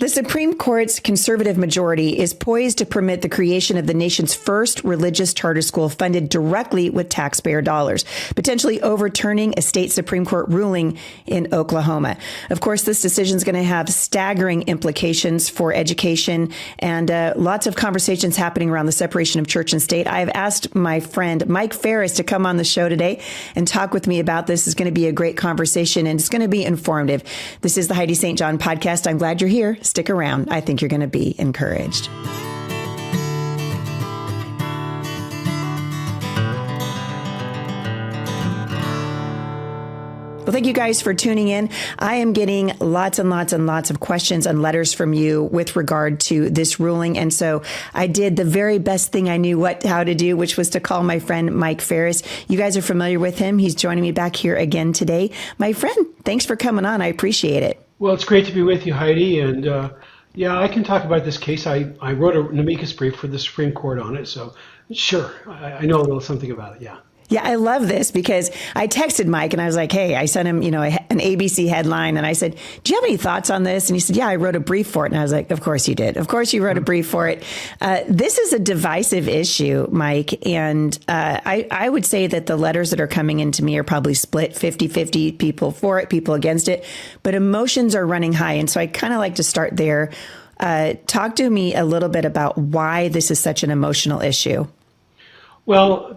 The Supreme Court's conservative majority is poised to permit the creation of the nation's first religious charter school funded directly with taxpayer dollars, potentially overturning a state Supreme Court ruling in Oklahoma. Of course, this decision is going to have staggering implications for education and lots of conversations happening around the separation of church and state. I've asked my friend Mike Farris to come on the show today and talk with me about this. It's going to be a great conversation and it's going to be informative. This is the Heidi St. John podcast. I'm glad you're here. Stick around. I think you're going to be encouraged. Well, thank you guys for tuning in. I am getting lots and lots and lots of questions and letters from you with regard to this ruling. And so I did the very best thing I knew how to do, which was to call my friend Mike Farris. You guys are familiar with him. He's joining me back here again today. My friend, thanks for coming on. I appreciate it. Well, it's great to be with you, Heidi. And yeah, I can talk about this case. I wrote an amicus brief for the Supreme Court on it. So sure, I know a little something about it. Yeah. Yeah, I love this because I texted Mike and I was like, hey, I sent him, an ABC headline. And I said, do you have any thoughts on this? And he said, yeah, I wrote a brief for it. And I was like, of course you did. Of course you wrote a brief for it. This is a divisive issue, Mike. And I would say that the letters that are coming into me are probably split 50-50, people for it, people against it. But emotions are running high. And so I kind of like to start there. Talk to me a little bit about why this is such an emotional issue. Well,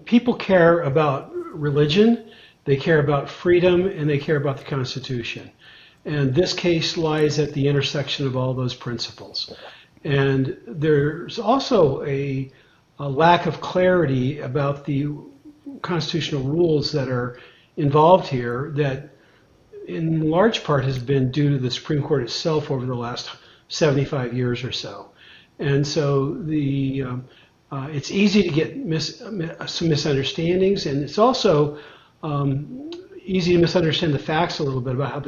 people care about religion, they care about freedom, and they care about the Constitution. And this case lies at the intersection of all those principles. And there's also a lack of clarity about the constitutional rules that are involved here that in large part has been due to the Supreme Court itself over the last 75 years or so. And so it's easy to get some misunderstandings, and it's also easy to misunderstand the facts a little bit about how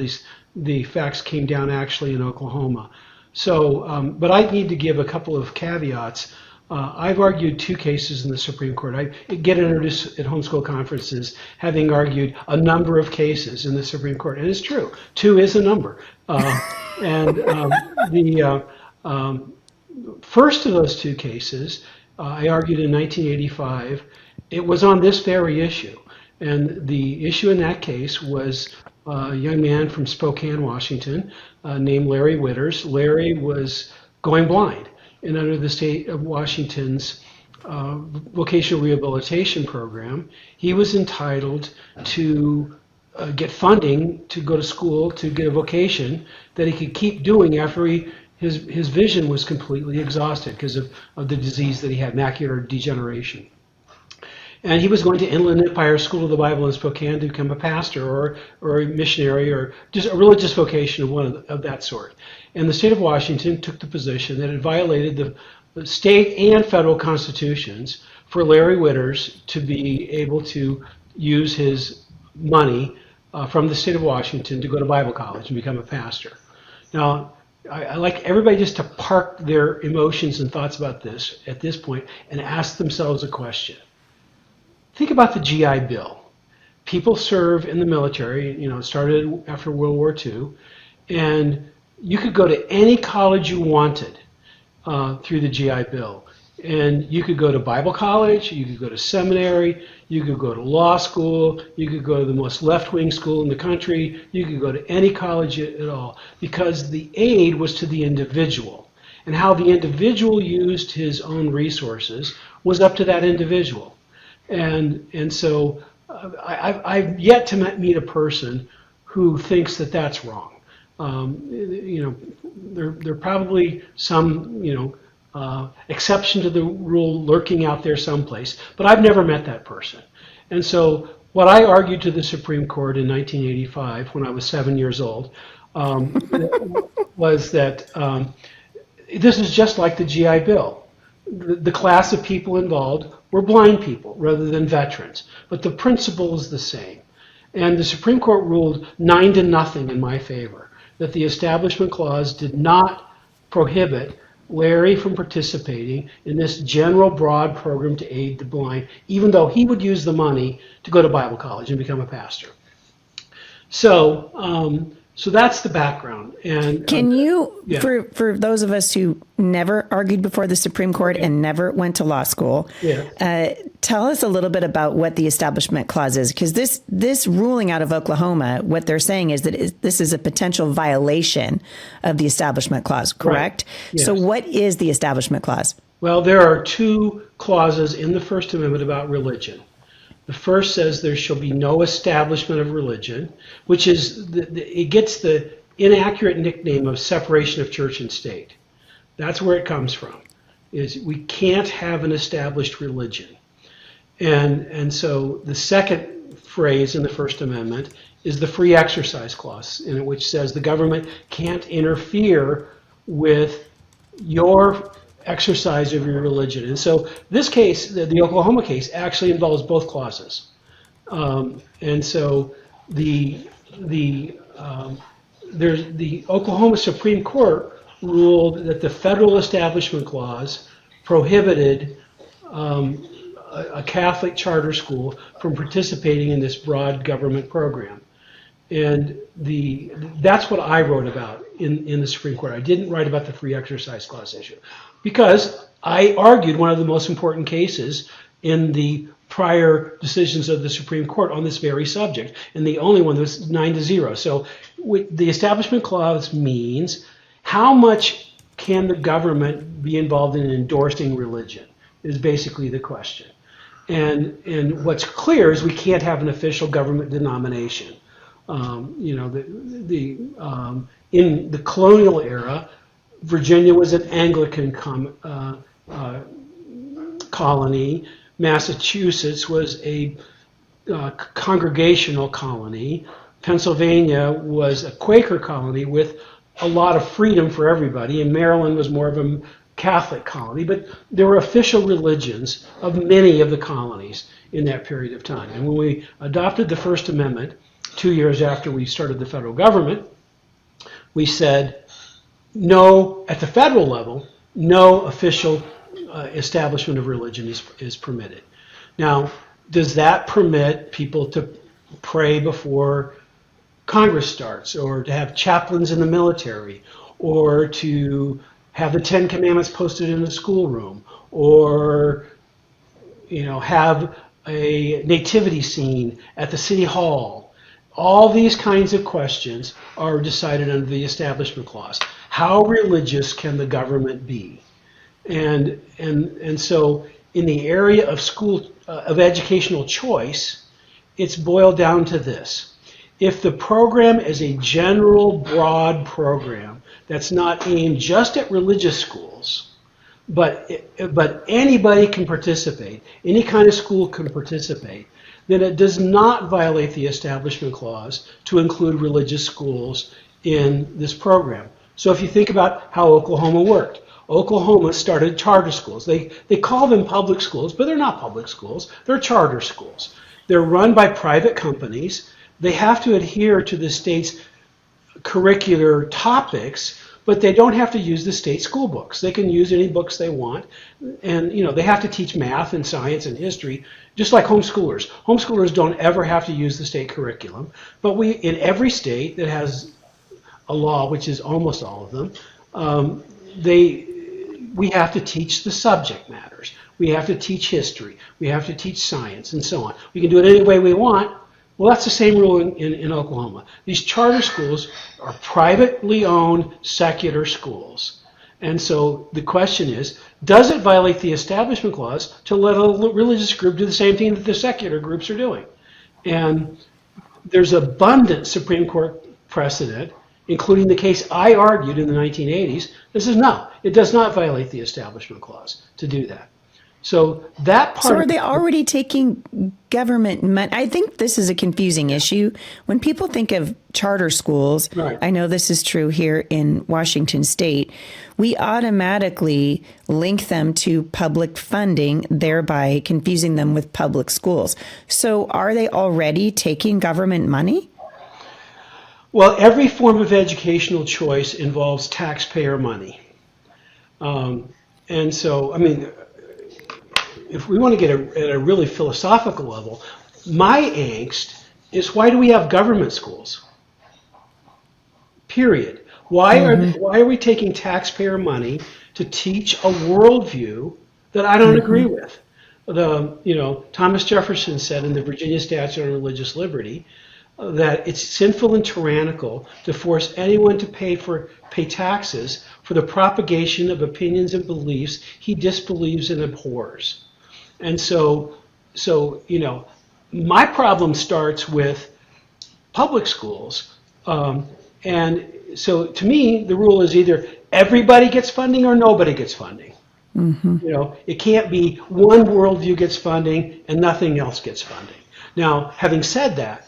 the facts came down actually in Oklahoma. So, but I need to give a couple of caveats. I've argued two cases in the Supreme Court. I get introduced at homeschool conferences having argued a number of cases in the Supreme Court, and it's true. Two is a number. The first of those two cases, I argued in 1985. It was on this very issue. And the issue in that case was a young man from Spokane, Washington, named Larry Witters. Larry was going blind. And under the state of Washington's vocational rehabilitation program, he was entitled to get funding to go to school to get a vocation that he could keep doing after his vision was completely exhausted because of the disease that he had, macular degeneration. And he was going to Inland Empire School of the Bible in Spokane to become a pastor or a missionary or just a religious vocation of one of that sort. And the state of Washington took the position that it violated the state and federal constitutions for Larry Witters to be able to use his money from the state of Washington to go to Bible college and become a pastor. Now, I like everybody just to park their emotions and thoughts about this at this point and ask themselves a question. Think about the GI Bill. People serve in the military, it started after World War II, and you could go to any college you wanted through the GI Bill. And you could go to Bible college, you could go to seminary, you could go to law school, you could go to the most left-wing school in the country, you could go to any college at all, because the aid was to the individual. And how the individual used his own resources was up to that individual. And so I've yet to meet a person who thinks that that's wrong. There are probably some, exception to the rule lurking out there someplace, but I've never met that person. And so what I argued to the Supreme Court in 1985, when I was 7 years old, was that this is just like the GI Bill. The class of people involved were blind people rather than veterans, but the principle is the same. And the Supreme Court ruled 9-0 in my favor, that the Establishment Clause did not prohibit Larry from participating in this general broad program to aid the blind, even though he would use the money to go to Bible college and become a pastor. So So that's the background. And Can you, yeah. for those of us who never argued before the Supreme Court and never went to law school, tell us a little bit about what the Establishment Clause is, because this ruling out of Oklahoma, what they're saying is that this is a potential violation of the Establishment Clause, correct? Right. Yes. So what is the Establishment Clause? Well, there are two clauses in the First Amendment about religion. The first says there shall be no establishment of religion, which is, it gets the inaccurate nickname of separation of church and state. That's where it comes from, is we can't have an established religion. And so the second phrase in the First Amendment is the Free Exercise Clause, in which says the government can't interfere with your exercise of your religion. And so this case, the Oklahoma case, actually involves both clauses. And so the Oklahoma Supreme Court ruled that the Federal Establishment Clause prohibited a Catholic charter school from participating in this broad government program. And that's what I wrote about in the Supreme Court. I didn't write about the Free Exercise Clause issue, because I argued one of the most important cases in the prior decisions of the Supreme Court on this very subject, and the only one that was 9-0. So the Establishment Clause means how much can the government be involved in endorsing religion is basically the question. And what's clear is we can't have an official government denomination. In the colonial era, Virginia was an Anglican colony. Massachusetts was a congregational colony. Pennsylvania was a Quaker colony with a lot of freedom for everybody, and Maryland was more of a Catholic colony. But there were official religions of many of the colonies in that period of time. And when we adopted the First Amendment 2 years after we started the federal government, we said no, at the federal level, no official establishment of religion is permitted. Now, does that permit people to pray before Congress starts, or to have chaplains in the military, or to have the Ten Commandments posted in the schoolroom, or have a nativity scene at the city hall? All these kinds of questions are decided under the Establishment Clause. How religious can the government be? And so in the area of of educational choice, it's boiled down to this. If the program is a general, broad program that's not aimed just at religious schools, but anybody can participate, any kind of school can participate, then it does not violate the Establishment Clause to include religious schools in this program. So if you think about how Oklahoma worked, Oklahoma started charter schools. They call them public schools, but they're not public schools. They're charter schools. They're run by private companies. They have to adhere to the state's curricular topics, but they don't have to use the state school books. They can use any books they want, and they have to teach math and science and history, just like homeschoolers. Homeschoolers don't ever have to use the state curriculum, but in every state that has a law, which is almost all of them, we have to teach the subject matters. We have to teach history. We have to teach science, and so on. We can do it any way we want. Well, that's the same rule in Oklahoma. These charter schools are privately owned secular schools. And so the question is, does it violate the Establishment Clause to let a religious group do the same thing that the secular groups are doing? And there's abundant Supreme Court precedent, including the case I argued in the 1980s, that says no, it does not violate the Establishment Clause to do that. So that part. So are they already taking government money? I think this is a confusing issue. When people think of charter schools, right. I know this is true here in Washington State, we automatically link them to public funding, thereby confusing them with public schools. So are they already taking government money? Well, every form of educational choice involves taxpayer money. And so, I mean, if we want to get at a really philosophical level, my angst is, why do we have government schools? period. Why are we taking taxpayer money to teach a worldview that I don't agree with? Thomas Jefferson said in the Virginia Statute on Religious Liberty that it's sinful and tyrannical to force anyone to pay taxes for the propagation of opinions and beliefs he disbelieves and abhors. And so my problem starts with public schools, and so to me, the rule is either everybody gets funding or nobody gets funding. It can't be one worldview gets funding and nothing else gets funding. Now, having said that,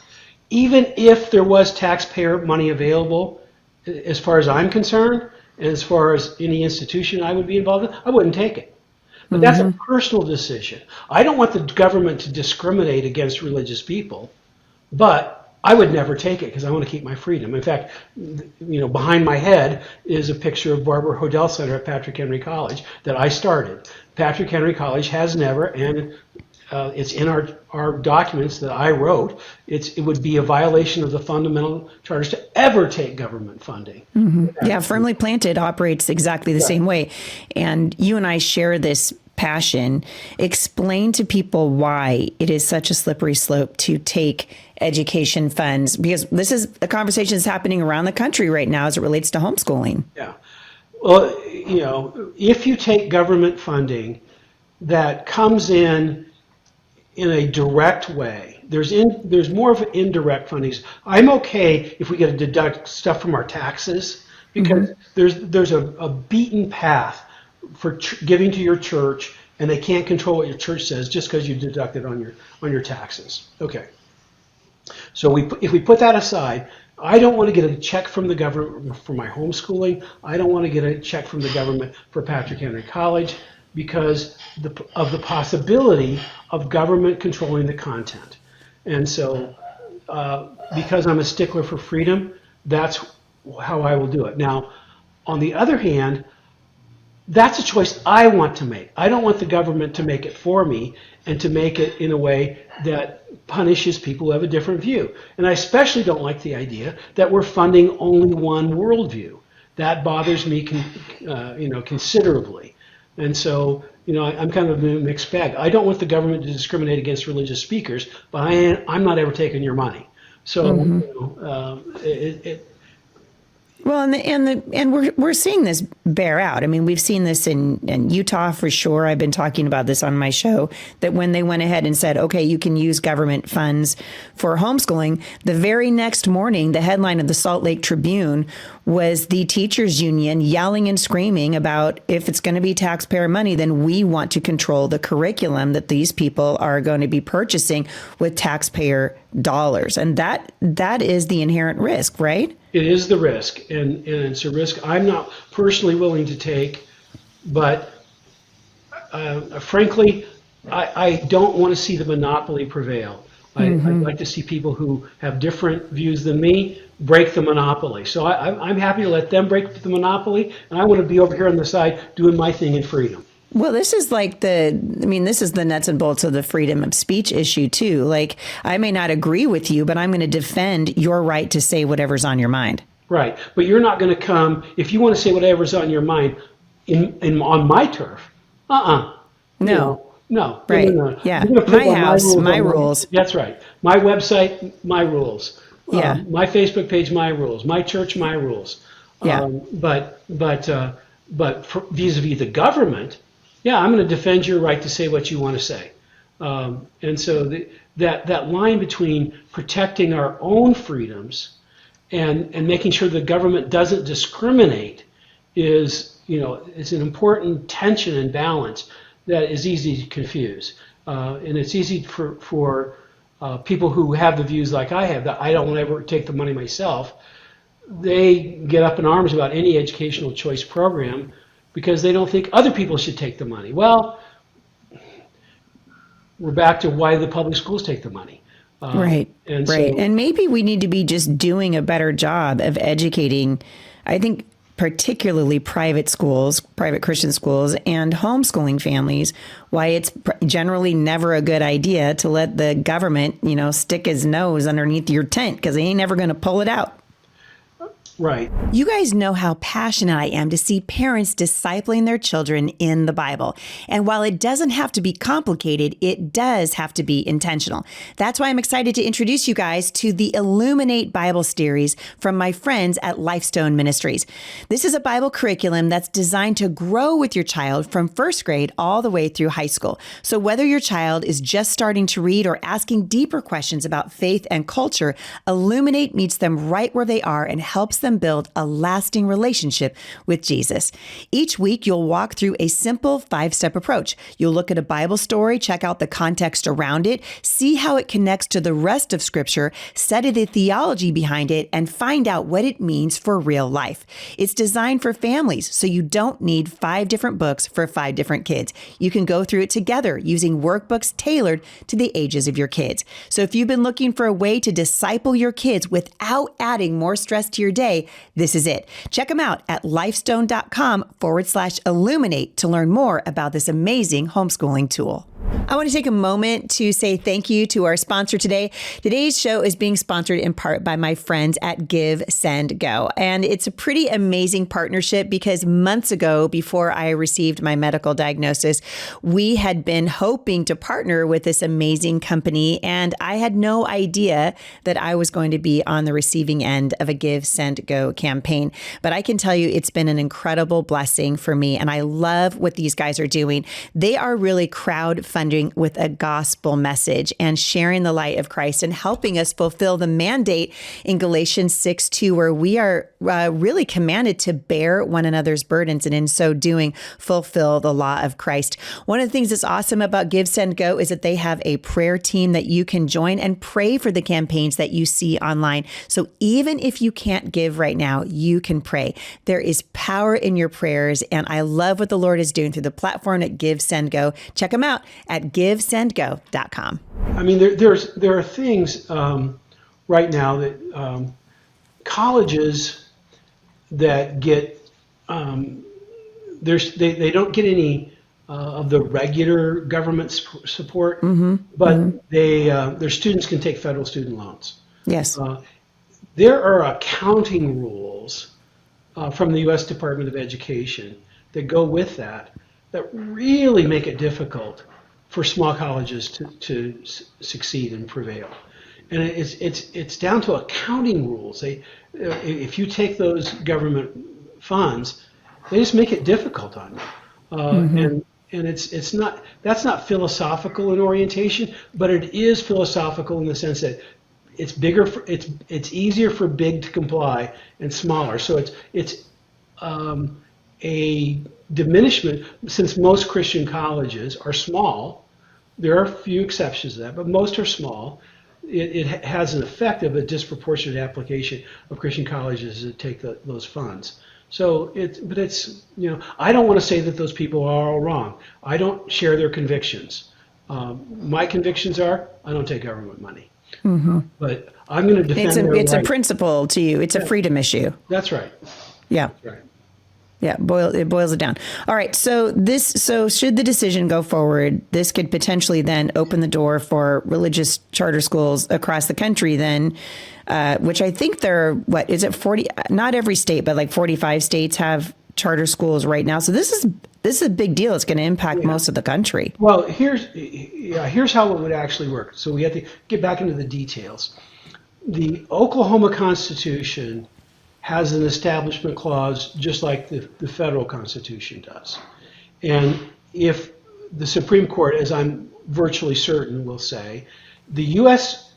even if there was taxpayer money available, as far as I'm concerned, and as far as any institution I would be involved in, I wouldn't take it. But that's a personal decision. I don't want the government to discriminate against religious people, but I would never take it because I want to keep my freedom. In fact, behind my head is a picture of Barbara Hodel Center at Patrick Henry College that I started. Patrick Henry College has never, and it's in our documents that I wrote, it would be a violation of the fundamental charters to ever take government funding. Yeah, Firmly Planted operates exactly the same way. And you and I share this passion. Explain to people why it is such a slippery slope to take education funds, because this is a conversation that's happening around the country right now as it relates to homeschooling. Yeah. Well, if you take government funding that comes in a direct way, there's more of indirect funding. I'm okay if we get to deduct stuff from our taxes because there's a beaten path for giving to your church, and they can't control what your church says just because you deduct it on your taxes. Okay. So if we put that aside, I don't want to get a check from the government for my homeschooling. I don't want to get a check from the government for Patrick Henry College because of the possibility of government controlling the content. And so because I'm a stickler for freedom, that's how I will do it. Now, on the other hand, that's a choice I want to make. I don't want the government to make it for me and to make it in a way that punishes people who have a different view. And I especially don't like the idea that we're funding only one worldview. That bothers me considerably. And so, I'm kind of a mixed bag. I don't want the government to discriminate against religious speakers, but I'm not ever taking your money. So, Well, and we're seeing this bear out. I mean, we've seen this in Utah for sure. I've been talking about this on my show, that when they went ahead and said, okay, you can use government funds for homeschooling, the very next morning, the headline of the Salt Lake Tribune was the teachers union yelling and screaming about, if it's going to be taxpayer money, then we want to control the curriculum that these people are going to be purchasing with taxpayer dollars. And that is the inherent risk, right? It is the risk, and it's a risk I'm not personally willing to take, but frankly, I don't want to see the monopoly prevail. I'd like to see people who have different views than me break the monopoly. So I'm happy to let them break the monopoly, and I want to be over here on the side doing my thing in freedom. Well, this is this is the nuts and bolts of the freedom of speech issue too. Like, I may not agree with you, but I'm going to defend your right to say whatever's on your mind. Right. But you're not going to come, if you want to say whatever's on your mind on my turf. No. No. Right. No. Yeah. My house, my rules. That's right. My website, my rules. Yeah. My Facebook page, my rules. My church, my rules. Yeah. But vis-a-vis the government, yeah, I'm going to defend your right to say what you want to say. And so that line between protecting our own freedoms and making sure the government doesn't discriminate is an important tension and balance that is easy to confuse. And it's easy for people who have the views like I have, that I don't want to ever take the money myself. They get up in arms about any educational choice program because they don't think other people should take the money. Well, we're back to why the public schools take the money. Right. And maybe we need to be just doing a better job of educating, I think, particularly private schools, private Christian schools, and homeschooling families, why it's generally never a good idea to let the government, stick his nose underneath your tent, because they ain't never going to pull it out. Right. You guys know how passionate I am to see parents discipling their children in the Bible. And while it doesn't have to be complicated, it does have to be intentional. That's why I'm excited to introduce you guys to the Illuminate Bible series from my friends at Lifestone Ministries. This is a Bible curriculum that's designed to grow with your child from first grade all the way through high school. So whether your child is just starting to read or asking deeper questions about faith and culture, Illuminate meets them right where they are and helps them build a lasting relationship with Jesus. Each week, you'll walk through a simple 5-step approach. You'll look at a Bible story, check out the context around it, see how it connects to the rest of Scripture, study the theology behind it, and find out what it means for real life. It's designed for families, so you don't need 5 different books for 5 different kids. You can go through it together using workbooks tailored to the ages of your kids. So if you've been looking for a way to disciple your kids without adding more stress to your day, this is it. Check them out at lifestone.com/illuminate to learn more about this amazing homeschooling tool. I want to take a moment to say thank you to our sponsor today. Today's show is being sponsored in part by my friends at GiveSendGo. And it's a pretty amazing partnership because months ago, before I received my medical diagnosis, we had been hoping to partner with this amazing company. And I had no idea that I was going to be on the receiving end of a GiveSendGo campaign. But I can tell you it's been an incredible blessing for me. And I love what these guys are doing. They are really crowdfunding with a gospel message and sharing the light of Christ and helping us fulfill the mandate in Galatians 6:2, where we are really commanded to bear one another's burdens and in so doing fulfill the law of Christ. One of the things that's awesome about GiveSendGo is that they have a prayer team that you can join and pray for the campaigns that you see online. So even if you can't give right now, you can pray. There is power in your prayers, and I love what the Lord is doing through the platform at GiveSendGo. Check them out at GiveSendGo.com. I mean, there are things right now that colleges that get they don't get any of the regular government support, but their students can take federal student loans. Yes. There are accounting rules from the U.S. Department of Education that go with that really make it difficult for small colleges to succeed and prevail. And it's down to accounting rules. If you take those government funds, they just make it difficult on you. And that's not philosophical in orientation, but it is philosophical in the sense that it's bigger. It's easier for big to comply and smaller. So it's a diminishment, since most Christian colleges are small. There are a few exceptions to that, but most are small. It has an effect of a disproportionate application of Christian colleges to take those funds. So I don't want to say that those people are all wrong. I don't share their convictions. My convictions are I don't take government money. But I'm going to defend their It's right. a principle to you. It's a freedom issue. That's right. Yeah. That's right. Yeah, it boils it down. All right, so should the decision go forward, this could potentially then open the door for religious charter schools across the country then, which I think there are, 40, not every state, but like 45 states have charter schools right now. So this is a big deal. It's going to impact most of the country. Well, here's how it would actually work. So we have to get back into the details. The Oklahoma Constitution has an establishment clause just like the federal Constitution does. And if the Supreme Court, as I'm virtually certain will say, the U.S.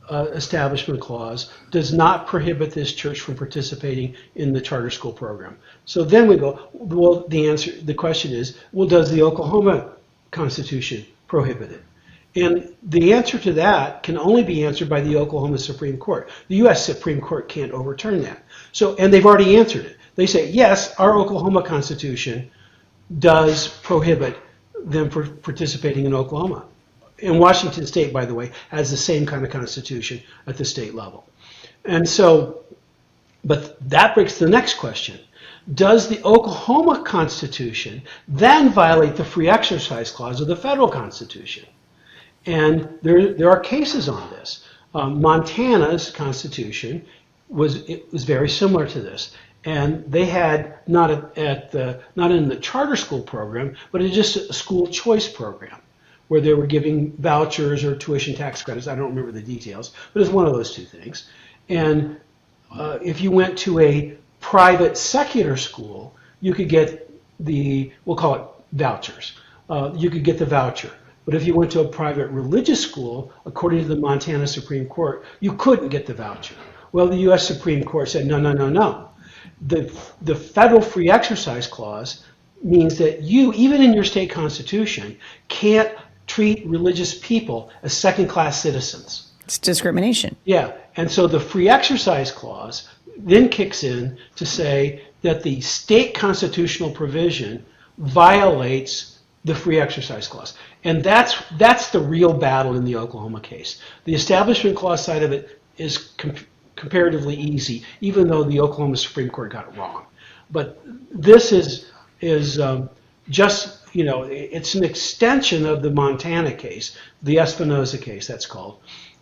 Establishment Clause does not prohibit this church from participating in the charter school program. So then we go, well, the question is, well, does the Oklahoma Constitution prohibit it? And the answer to that can only be answered by the Oklahoma Supreme Court. The U.S. Supreme Court can't overturn that. So, and they've already answered it. They say, yes, our Oklahoma Constitution does prohibit them from participating in Oklahoma. And Washington State, by the way, has the same kind of constitution at the state level. And so, but that brings to the next question. Does the Oklahoma Constitution then violate the free exercise clause of the federal Constitution? And there are cases on this. Montana's Constitution it was very similar to this. And they had not in the charter school program, but it's just a school choice program where they were giving vouchers or tuition tax credits. I don't remember the details, but it's one of those two things. And if you went to a private secular school, you could get we'll call it vouchers. You could get the voucher. But if you went to a private religious school, according to the Montana Supreme Court, you couldn't get the voucher. Well, the U.S. Supreme Court said, no. The federal free exercise clause means that you, even in your state constitution, can't treat religious people as second-class citizens. It's discrimination. Yeah, and so the free exercise clause then kicks in to say that the state constitutional provision violates the free exercise clause. And that's the real battle in the Oklahoma case. The Establishment Clause side of it is comparatively easy, even though the Oklahoma Supreme Court got it wrong. But this is just, it's an extension of the Montana case, the Espinoza case, that's called.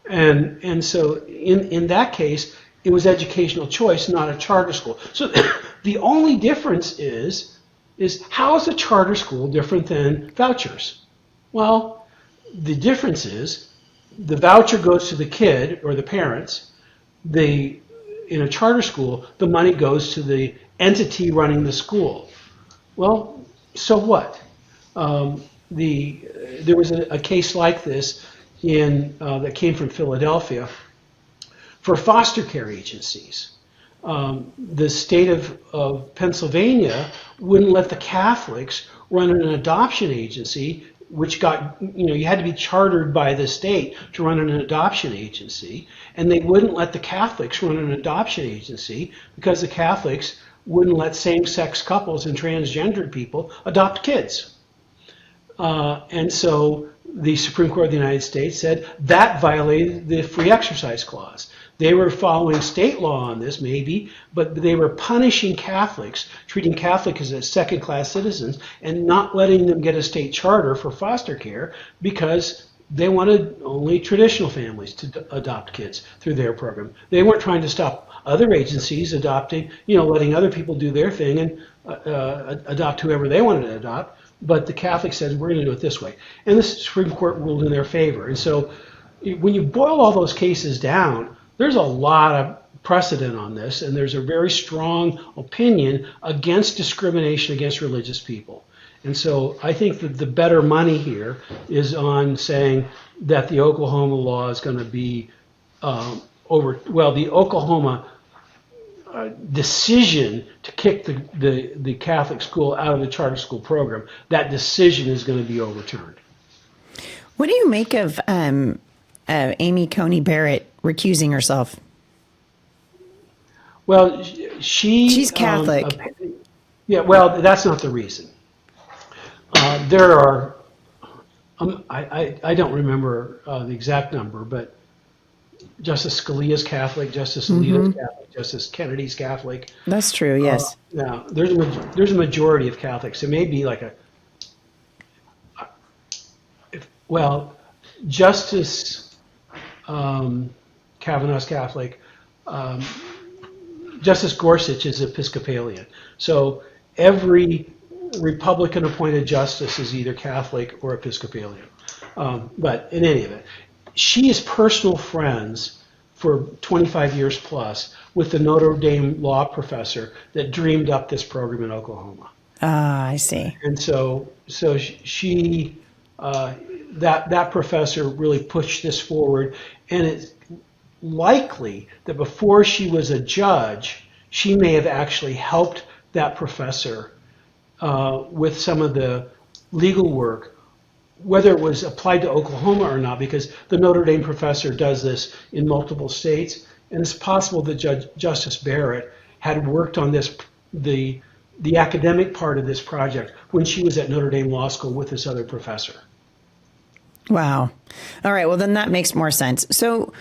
And so in that case, it was educational choice, not a charter school. So the only difference is how is a charter school different than vouchers? Well, the difference is the voucher goes to the kid or the parents. In a charter school, the money goes to the entity running the school. Well, so what? There was a case like this that came from Philadelphia for foster care agencies. The state of Pennsylvania wouldn't let the Catholics run an adoption agency, which you had to be chartered by the state to run an adoption agency, and they wouldn't let the Catholics run an adoption agency because the Catholics wouldn't let same-sex couples and transgendered people adopt kids. And so the Supreme Court of the United States said that violated the free exercise clause. They were following state law on this, maybe, but they were punishing Catholics, treating Catholics as second-class citizens, and not letting them get a state charter for foster care because they wanted only traditional families to adopt kids through their program. They weren't trying to stop other agencies adopting, letting other people do their thing and adopt whoever they wanted to adopt. But the Catholics said, we're going to do it this way. And the Supreme Court ruled in their favor. And so when you boil all those cases down, there's a lot of precedent on this, and there's a very strong opinion against discrimination against religious people. And so I think that the better money here is on saying that the Oklahoma law is going to be the Oklahoma decision to kick the Catholic school out of the charter school program, that decision is going to be overturned. What do you make of Amy Coney Barrett recusing herself? Well, she's Catholic. Well, that's not the reason. There are, I don't remember the exact number, but Justice Scalia's Catholic, Justice Alito's Catholic, Justice Kennedy's Catholic. That's true, yes. Now, there's a majority of Catholics. It may be like Justice Kavanaugh's Catholic. Justice Gorsuch is Episcopalian. So every Republican-appointed justice is either Catholic or Episcopalian. But in any event, she is personal friends for 25 years plus with the Notre Dame law professor that dreamed up this program in Oklahoma. Ah, I see. And so she that professor really pushed this forward, and it's likely that before she was a judge, she may have actually helped that professor with some of the legal work, whether it was applied to Oklahoma or not, because the Notre Dame professor does this in multiple states, and it's possible that Justice Barrett had worked on this, the academic part of this project, when she was at Notre Dame Law School with this other professor. Wow. All right. Well, then that makes more sense. So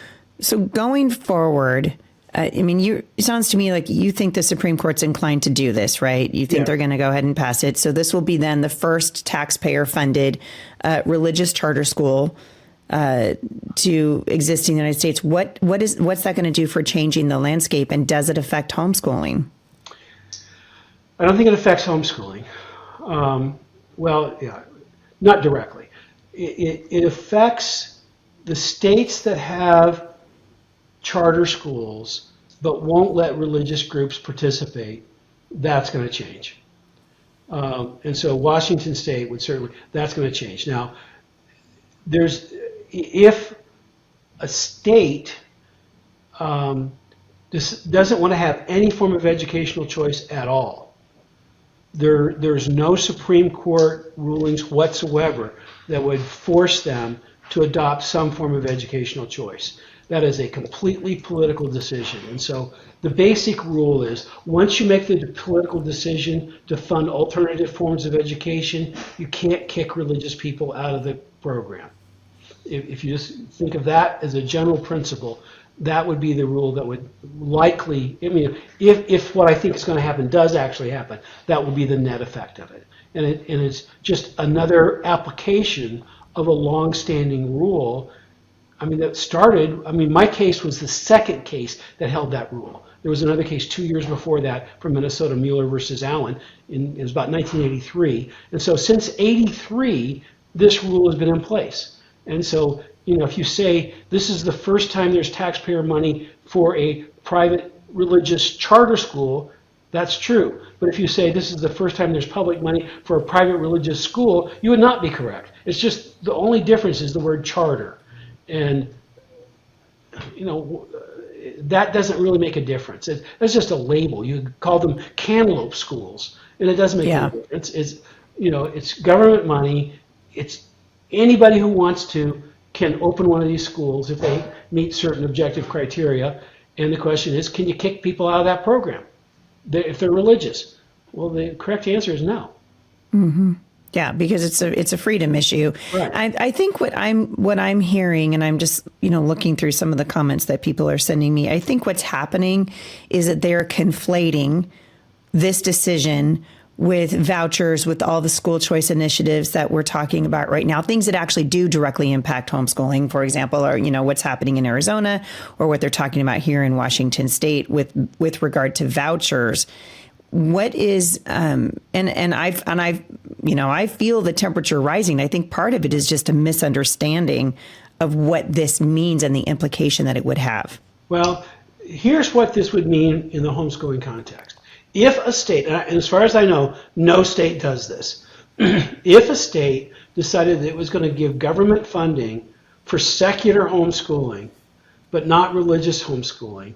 going forward, it sounds to me like you think the Supreme Court's inclined to do this, right? You think they're going to go ahead and pass it. So this will be then the first taxpayer-funded religious charter school to exist in the United States. What's that going to do for changing the landscape, and does it affect homeschooling? I don't think it affects homeschooling. Well, yeah, not directly. It affects the states that have charter schools but won't let religious groups participate. That's going to change. And so Washington State would certainly, that's going to change. Now, if a state doesn't want to have any form of educational choice at all, there's no Supreme Court rulings whatsoever that would force them to adopt some form of educational choice. That is a completely political decision. And so the basic rule is, once you make the political decision to fund alternative forms of education, you can't kick religious people out of the program. If you just think of that as a general principle, that would be the rule that would likely, I mean, if what I think is going to happen does actually happen, that will be the net effect of it. And it's just another application of a long-standing rule. I mean, that started, I mean, my case was the second case that held that rule. There was another case 2 years before that from Minnesota, Mueller versus Allen, it was about 1983. And so since 83, this rule has been in place. And so, you know, if you say this is the first time there's taxpayer money for a private religious charter school, that's true. But if you say this is the first time there's public money for a private religious school, you would not be correct. It's just the only difference is the word charter. And, you know, that doesn't really make a difference. It's just a label. You call them cantaloupe schools, and it doesn't make a difference. It's, you know, it's government money. It's anybody who wants to can open one of these schools if they meet certain objective criteria. And the question is, can you kick people out of that program if they're religious? Well, the correct answer is no. Mm-hmm. Yeah, because it's a freedom issue. Right. I think what I'm hearing, and I'm just, you know, looking through some of the comments that people are sending me, I think what's happening is that they're conflating this decision with vouchers, with all the school choice initiatives that we're talking about right now, things that actually do directly impact homeschooling, for example, or, you know, what's happening in Arizona, or what they're talking about here in Washington State with regard to vouchers. What is and I've you know, I feel the temperature rising. I think part of it is just a misunderstanding of what this means and the implication that it would have. Well, here's what this would mean in the homeschooling context. If a state, and as far as I know, no state does this. If a state decided that it was going to give government funding for secular homeschooling, but not religious homeschooling,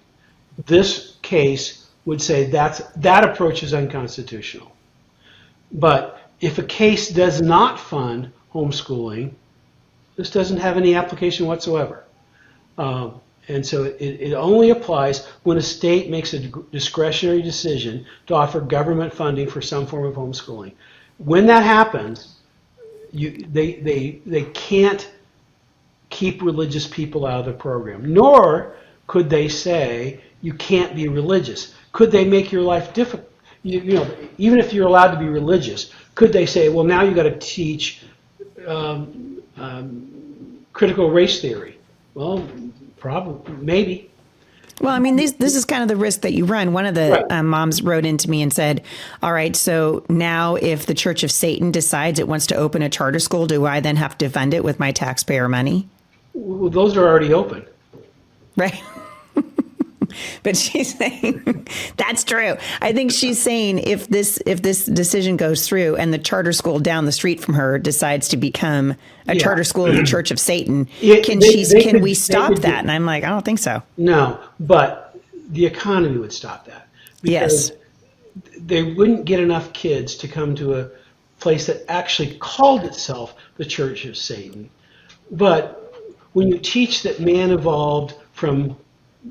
this case would say that approach is unconstitutional. But if a case does not fund homeschooling, this doesn't have any application whatsoever. And so it only applies when a state makes a discretionary decision to offer government funding for some form of homeschooling. When that happens, they can't keep religious people out of the program, nor could they say you can't be religious. Could they make your life difficult? You know, even if you're allowed to be religious, could they say, well, now you've got to teach critical race theory? Well, probably, maybe. Well, I mean, this is kind of the risk that you run. One of the moms wrote into me and said, all right, so now if the Church of Satan decides it wants to open a charter school, do I then have to fund it with my taxpayer money? Well, those are already open. Right. But she's saying that's true. I think she's saying if this decision goes through and the charter school down the street from her decides to become a charter school of the Church of Satan, can we stop that? And I'm like, I don't think so. No, but the economy would stop that. Because they wouldn't get enough kids to come to a place that actually called itself the Church of Satan. But when you teach that man evolved from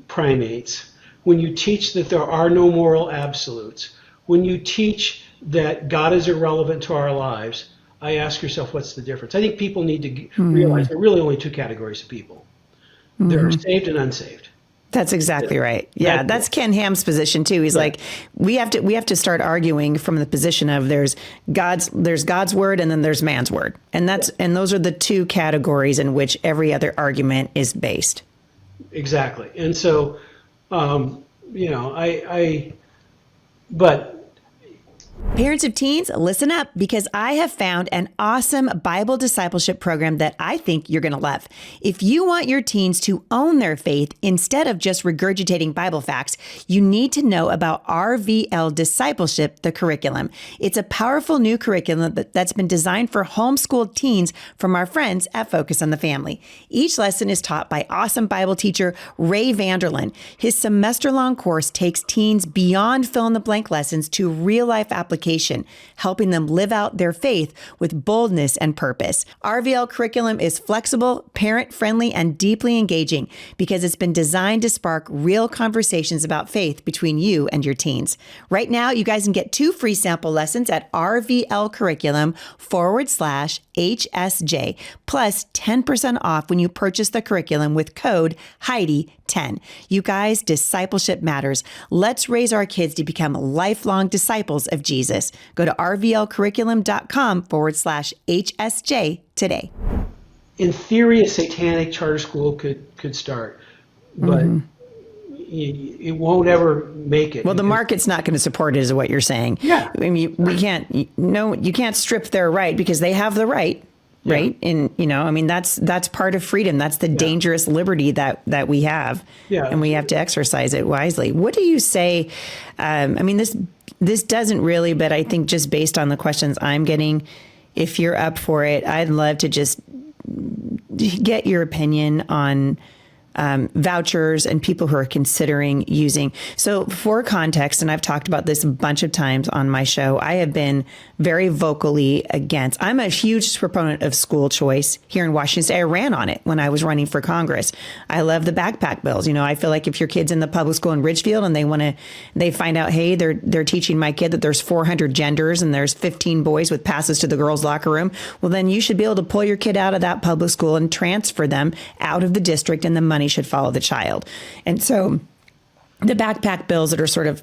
primates, when you teach that there are no moral absolutes, when you teach that God is irrelevant to our lives, I ask yourself, what's the difference? I think people need to realize there are really only two categories of people. There are saved and unsaved. That's exactly right. Yeah, that's Ken Ham's position too. He's like, we have to start arguing from the position of there's God's word and then there's man's word, and those are the two categories in which every other argument is based. Exactly. And so, but Parents of teens, listen up, because I have found an awesome Bible discipleship program that I think you're going to love. If you want your teens to own their faith instead of just regurgitating Bible facts, you need to know about RVL Discipleship, the curriculum. It's a powerful new curriculum that's been designed for homeschooled teens from our friends at Focus on the Family. Each lesson is taught by awesome Bible teacher Ray Vanderlyn. His semester-long course takes teens beyond fill-in-the-blank lessons to real-life application, helping them live out their faith with boldness and purpose. RVL curriculum is flexible, parent-friendly, and deeply engaging because it's been designed to spark real conversations about faith between you and your teens. Right now, you guys can get 2 free sample lessons at rvlcurriculum.com/HSJ, plus 10% off when you purchase the curriculum with code Heidi10. You guys, discipleship matters. Let's raise our kids to become lifelong disciples of Jesus. Go to rvlcurriculum.com/HSJ today. in theory, a satanic charter school could start, but it won't ever make it. Well, the market's not going to support it, is what you're saying. Yeah. I mean, you can't strip their right because they have the right. Right. And, I mean, that's part of freedom. That's the dangerous liberty that we have. Yeah. And we have to exercise it wisely. What do you say? I mean, this doesn't really, but I think just based on the questions I'm getting, if you're up for it, I'd love to just get your opinion on vouchers and people who are considering using. So for context, and I've talked about this a bunch of times on my show, I have been very vocally against. I'm a huge proponent of school choice here in Washington State. I ran on it when I was running for Congress. I love the backpack bills. I feel like if your kid's in the public school in Ridgefield and they find out, hey, they're teaching my kid that there's 400 genders and there's 15 boys with passes to the girls' locker room, well, then you should be able to pull your kid out of that public school and transfer them out of the district, and the money should follow the child. And so the backpack bills that are sort of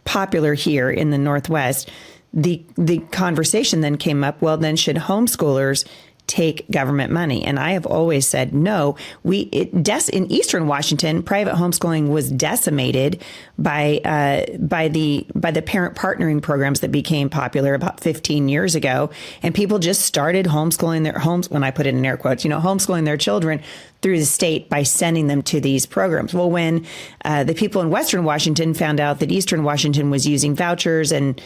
popular here in the Northwest, the conversation then came up, well, then should homeschoolers take government money? And I have always said no. In Eastern Washington, private homeschooling was decimated by the parent partnering programs that became popular about 15 years ago, and people just started homeschooling their homes. When I put it in air quotes, homeschooling their children through the state by sending them to these programs. Well, when the people in Western Washington found out that Eastern Washington was using vouchers and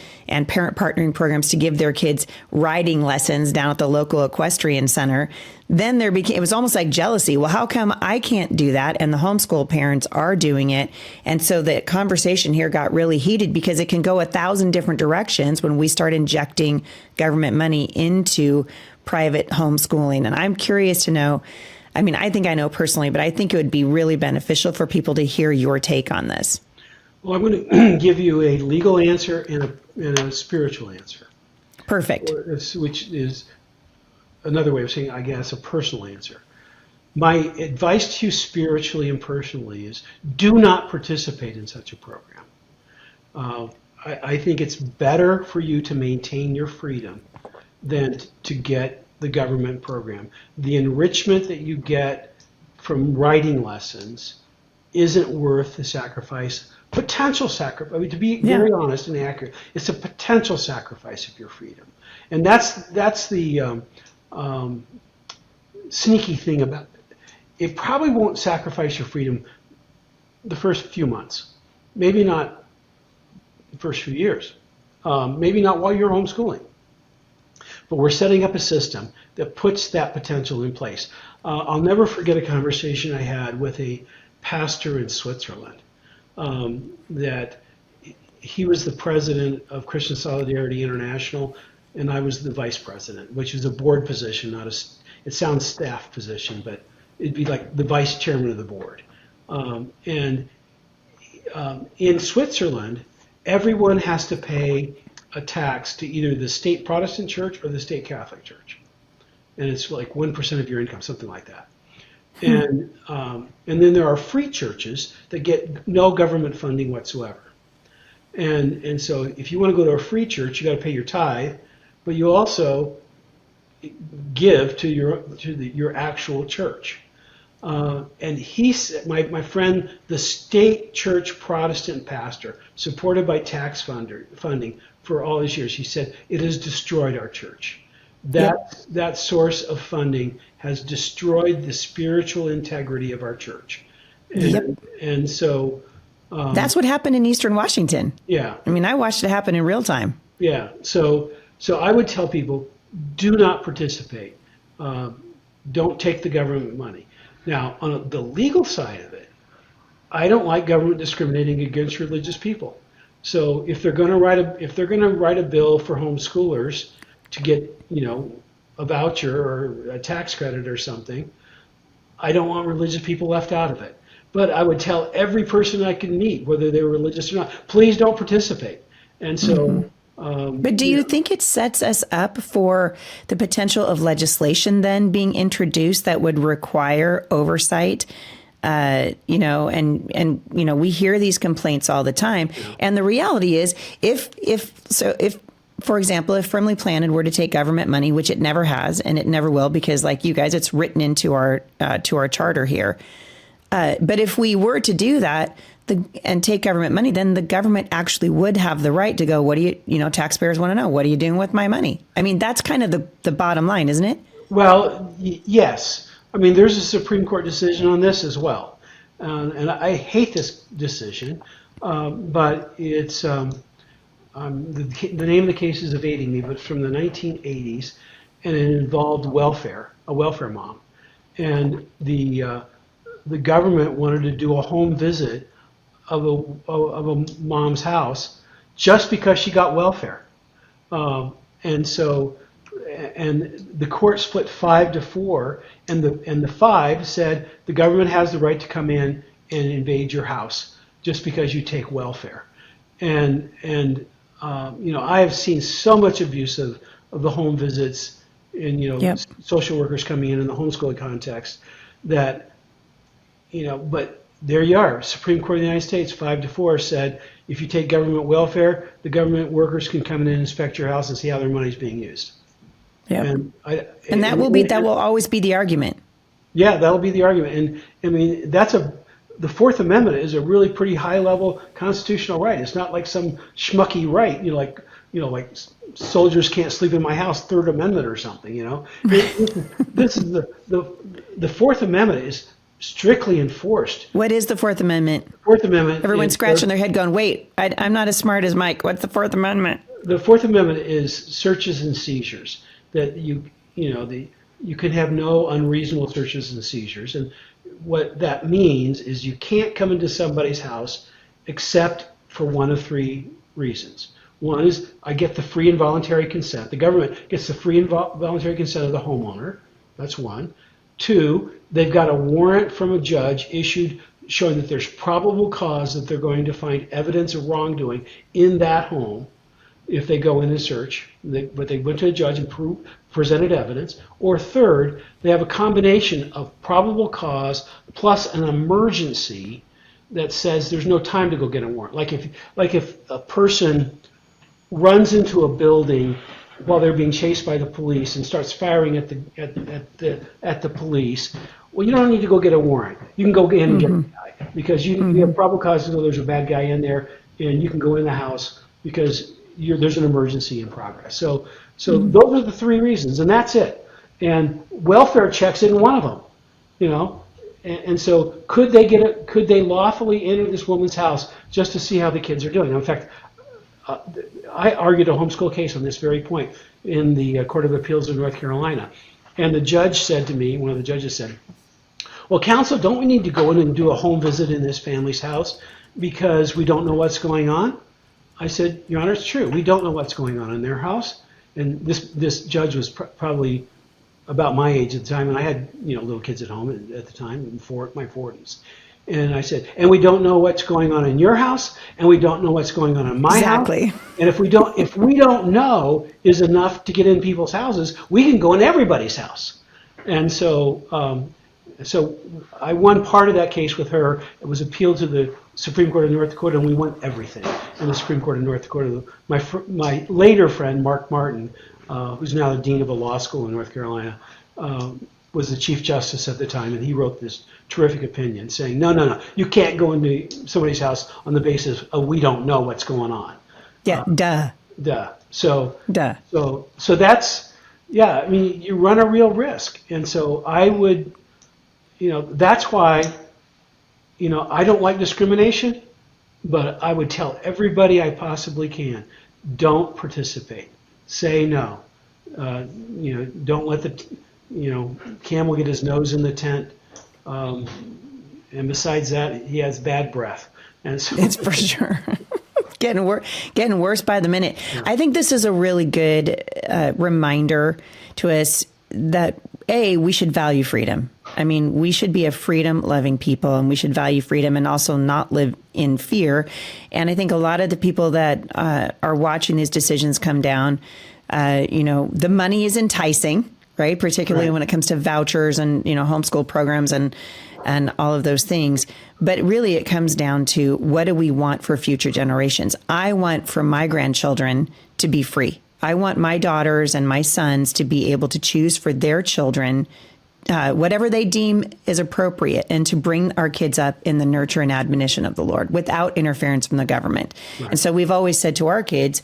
parent partnering programs to give their kids riding lessons down at the local equestrian center, then it was almost like jealousy. Well, how come I can't do that and the homeschool parents are doing it? And so the conversation here got really heated because it can go 1,000 different directions when we start injecting government money into private homeschooling. And I'm curious to know, I mean, I think I know personally, but I think it would be really beneficial for people to hear your take on this. Well, I'm going to give you a legal answer and a spiritual answer. Perfect. Which is another way of saying, I guess, a personal answer. My advice to you spiritually and personally is do not participate in such a program. I think it's better for you to maintain your freedom than to get the government program. The enrichment that you get from writing lessons isn't worth the sacrifice, potential sacrifice. I mean, to be very honest and accurate, it's a potential sacrifice of your freedom. And that's the sneaky thing about it. It probably won't sacrifice your freedom the first few months, maybe not the first few years, maybe not while you're homeschooling. But we're setting up a system that puts that potential in place. I'll never forget a conversation I had with a pastor in Switzerland, that he was the president of Christian Solidarity International, and I was the vice president, which is a board position, it sounds staff position, but it'd be like the vice chairman of the board. In Switzerland, everyone has to pay a tax to either the state Protestant church or the state Catholic church. And it's like 1% of your income, something like that. And then there are free churches that get no government funding whatsoever. And so if you want to go to a free church, you got to pay your tithe, but you also give to your actual church. And he said, my friend, the state church Protestant pastor, supported by tax funding for all these years, he said, it has destroyed our church. That source of funding has destroyed the spiritual integrity of our church. And so that's what happened in Eastern Washington. Yeah. I mean, I watched it happen in real time. Yeah. So I would tell people, do not participate. Don't take the government money. Now, on the legal side of it, I don't like government discriminating against religious people. So if they're going to write a bill for homeschoolers to get, a voucher or a tax credit or something, I don't want religious people left out of it. But I would tell every person I can meet, whether they were religious or not, please don't participate. And so. But do you think it sets us up for the potential of legislation then being introduced that would require oversight? And we hear these complaints all the time. Yeah. And the reality is, if for example, if Firmly Planted were to take government money, which it never has and it never will, because like you guys, it's written into our charter here. But if we were to do that and take government money, then the government actually would have the right to go, what do taxpayers want to know, what are you doing with my money? I mean, that's kind of the bottom line, isn't it? Well, yes. I mean, there's a Supreme Court decision on this as well. And I hate this decision, but it's the name of the case is evading me, but it's from the 1980s, and it involved a welfare mom. And the government wanted to do a home visit of a mom's house just because she got welfare, and the court split 5-4, and the 5 said the government has the right to come in and invade your house just because you take welfare, and I have seen so much abuse of the home visits and social workers coming in the homeschooling context that. But there you are. Supreme Court of the United States, 5-4, said if you take government welfare, the government workers can come in and inspect your house and see how their money's being used. Yeah, and that will always be the argument. Yeah, that'll be the argument. And I mean, the Fourth Amendment is a really pretty high level constitutional right. It's not like some schmucky right, like soldiers can't sleep in my house, Third Amendment or something. This is the Fourth Amendment is strictly enforced. What is the Fourth Amendment? Fourth Amendment. Everyone's scratching their head going, wait, I'm not as smart as Mike. What's the Fourth Amendment? The Fourth Amendment is searches and seizures. That you can have no unreasonable searches and seizures. And what that means is you can't come into somebody's house except for one of 3 reasons. One is I get the free and voluntary consent. The government gets the free and voluntary consent of the homeowner. That's one. 2, they've got a warrant from a judge issued showing that there's probable cause that they're going to find evidence of wrongdoing in that home if they go in and search. But they went to a judge and presented evidence. Or 3rd, they have a combination of probable cause plus an emergency that says there's no time to go get a warrant. Like if a person runs into a building while they're being chased by the police and starts firing at the police, well, you don't need to go get a warrant. You can go in and get the guy because you have probable cause to know there's a bad guy in there, and you can go in the house because there's an emergency in progress. So those are the 3 reasons, and that's it. And welfare checks in one of them, And so could they lawfully enter this woman's house just to see how the kids are doing? In fact, I argued a homeschool case on this very point in the Court of Appeals of North Carolina. And the judge said to me, one of the judges said, well, counsel, don't we need to go in and do a home visit in this family's house because we don't know what's going on? I said, Your Honor, it's true. We don't know what's going on in their house. And this judge was probably about my age at the time, and I had little kids at home at the time, in my 40s. And I said, and we don't know what's going on in your house, and we don't know what's going on in my house. And if we don't know is enough to get in people's houses, we can go in everybody's house. And so So I won part of that case with her. It was appealed to the Supreme Court of North Dakota, and we won everything in the Supreme Court of North Dakota. My later friend, Mark Martin, who's now the dean of a law school in North Carolina, was the Chief Justice at the time, and he wrote this terrific opinion saying, no, you can't go into somebody's house on the basis of we don't know what's going on. Yeah, Duh. So Duh. So that's, yeah, I mean, you run a real risk. And so I would, that's why, I don't like discrimination, but I would tell everybody I possibly can, don't participate. Say no. Don't let the, camel get his nose in the tent. And besides that, he has bad breath. And so it's for sure. Getting worse by the minute. Yeah. I think this is a really good reminder to us that, we should value freedom. I mean, we should be a freedom-loving people, and we should value freedom and also not live in fear. And I think a lot of the people that are watching these decisions come down, the money is enticing, right? Particularly when it comes to vouchers and, homeschool programs and all of those things. But really it comes down to, what do we want for future generations? I want for my grandchildren to be free. I want my daughters and my sons to be able to choose for their children whatever they deem is appropriate, and to bring our kids up in the nurture and admonition of the Lord without interference from the government. Right. And so we've always said to our kids,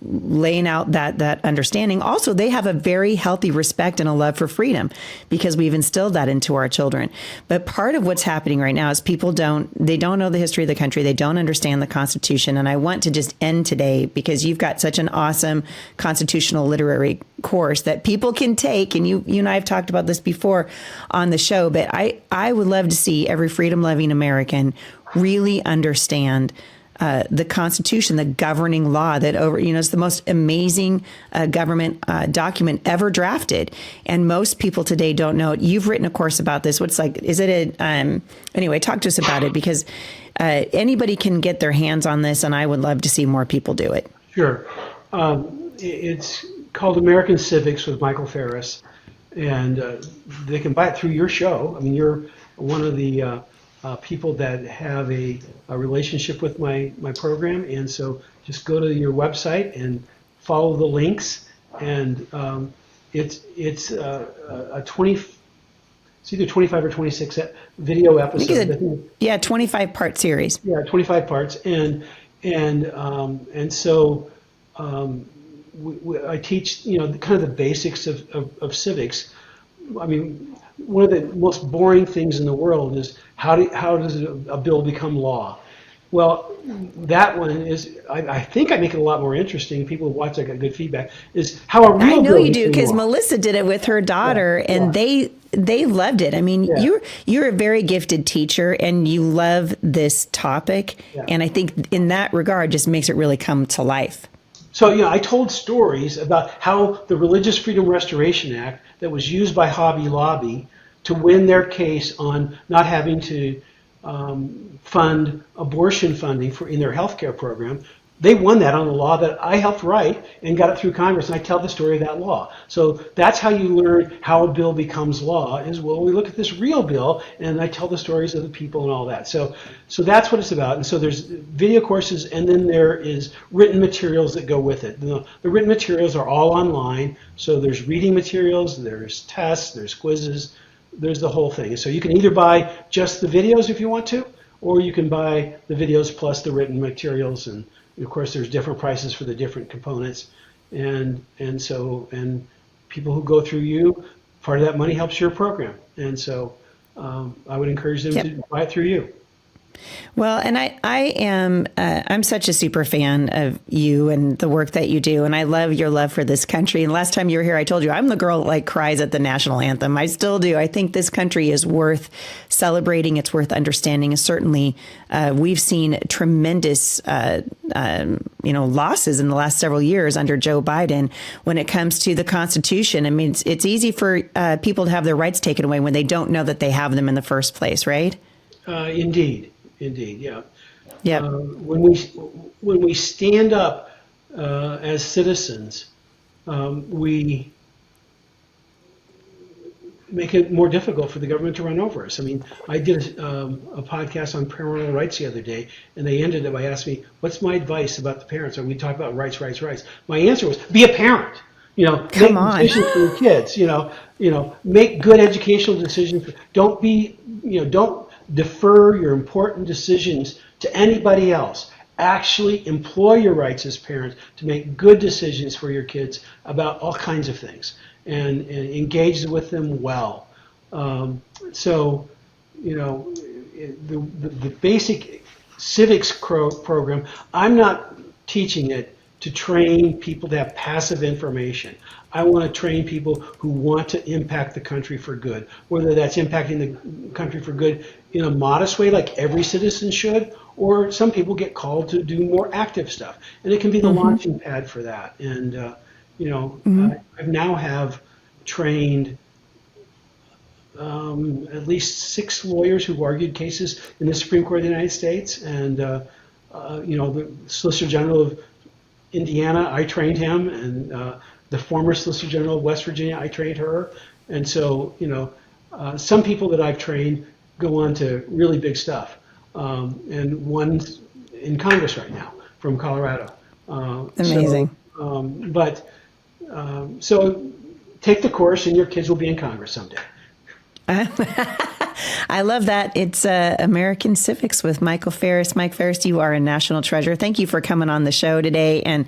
laying out that understanding. Also, they have a very healthy respect and a love for freedom because we've instilled that into our children. But part of what's happening right now is people don't know the history of the country. They don't understand the Constitution. And I want to just end today, because you've got such an awesome constitutional literary course that people can take. And you and I have talked about this before on the show, but I would love to see every freedom-loving American really understand the Constitution, the governing law that it's the most amazing government document ever drafted. And most people today don't know it. You've written a course about this. Anyway, talk to us about it, because anybody can get their hands on this, and I would love to see more people do it. Sure. It's called American Civics with Michael Farris, and they can buy it through your show. I mean, you're one of the people that have a relationship with my program, and so just go to your website and follow the links, and it's a 20. It's either 25 or 26 video episodes. 25-part series. Yeah, 25 parts, and so I teach kind of the basics of civics. I mean, one of the most boring things in the world is how does a bill become law? Well, that one is, I think I make it a lot more interesting. People who watch that got good feedback. Is how a real bill. I know you do, because Melissa did it with her daughter, and they loved it. I mean, you're a very gifted teacher, and you love this topic, and I think in that regard, just makes it really come to life. So, I told stories about how the Religious Freedom Restoration Act that was used by Hobby Lobby to win their case on not having to fund abortion funding in their health care program, they won that on a law that I helped write and got it through Congress, and I tell the story of that law. So that's how you learn how a bill becomes law, is, we look at this real bill, and I tell the stories of the people and all that. So that's what it's about. And so there's video courses, and then there is written materials that go with it. The written materials are all online, so there's reading materials, there's tests, there's quizzes, there's the whole thing. So you can either buy just the videos if you want to, or you can buy the videos plus the written materials, and of course there's different prices for the different components, and people who go through you, part of that money helps your program, and so I would encourage them to buy it through you. Well, and I'm such a super fan of you and the work that you do. And I love your love for this country. And last time you were here, I told you I'm the girl that cries at the national anthem. I still do. I think this country is worth celebrating. It's worth understanding. And certainly we've seen tremendous, losses in the last several years under Joe Biden when it comes to the Constitution. I mean, it's easy for people to have their rights taken away when they don't know that they have them in the first place, right? Indeed, yeah. Yeah. When we stand up as citizens, we make it more difficult for the government to run over us. I mean, I did a podcast on parental rights the other day, and they ended it by asking me, "What's my advice about the parents?" And we talk about rights, rights, rights. My answer was, "Be a parent. Make decisions for your kids. Make good educational decisions. Don't defer your important decisions to anybody else. Actually employ your rights as parents to make good decisions for your kids about all kinds of things, and engage with them well." The basic civics program, I'm not teaching it to train people to have passive information. I want to train people who want to impact the country for good, whether that's impacting the country for good in a modest way, like every citizen should, or some people get called to do more active stuff. And it can be the launching pad for that. And, I now have trained at least 6 lawyers who've argued cases in the Supreme Court of the United States. And, the Solicitor General of Indiana, I trained him, and the former Solicitor General of West Virginia, I trained her. And so, some people that I've trained go on to really big stuff. And one's in Congress right now from Colorado. Amazing. So take the course and your kids will be in Congress someday. I love that. It's American Civics with Michael Farris. Mike Farris, you are a national treasure. Thank you for coming on the show today and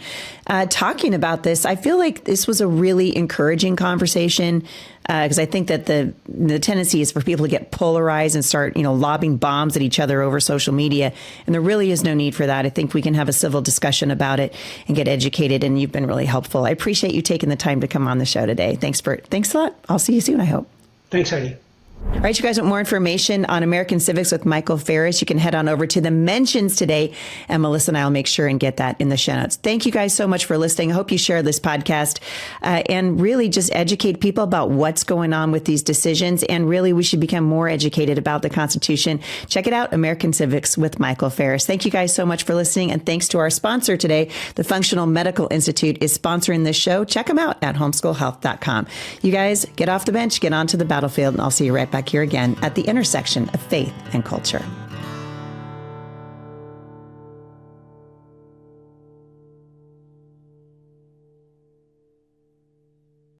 talking about this. I feel like this was a really encouraging conversation because I think that the tendency is for people to get polarized and start, lobbing bombs at each other over social media. And there really is no need for that. I think we can have a civil discussion about it and get educated. And you've been really helpful. I appreciate you taking the time to come on the show today. Thanks a lot. I'll see you soon, I hope. Thanks, Heidi. All right, you guys want more information on American Civics with Michael Farris, you can head on over to the mentions today, and Melissa and I will make sure and get that in the show notes. Thank you guys so much for listening. I hope you share this podcast and really just educate people about what's going on with these decisions. And really, we should become more educated about the Constitution. Check it out, American Civics with Michael Farris. Thank you guys so much for listening. And thanks to our sponsor today, the Functional Medical Institute is sponsoring this show. Check them out at homeschoolhealth.com. You guys get off the bench, get onto the battlefield, and I'll see you right back here again at the intersection of faith and culture.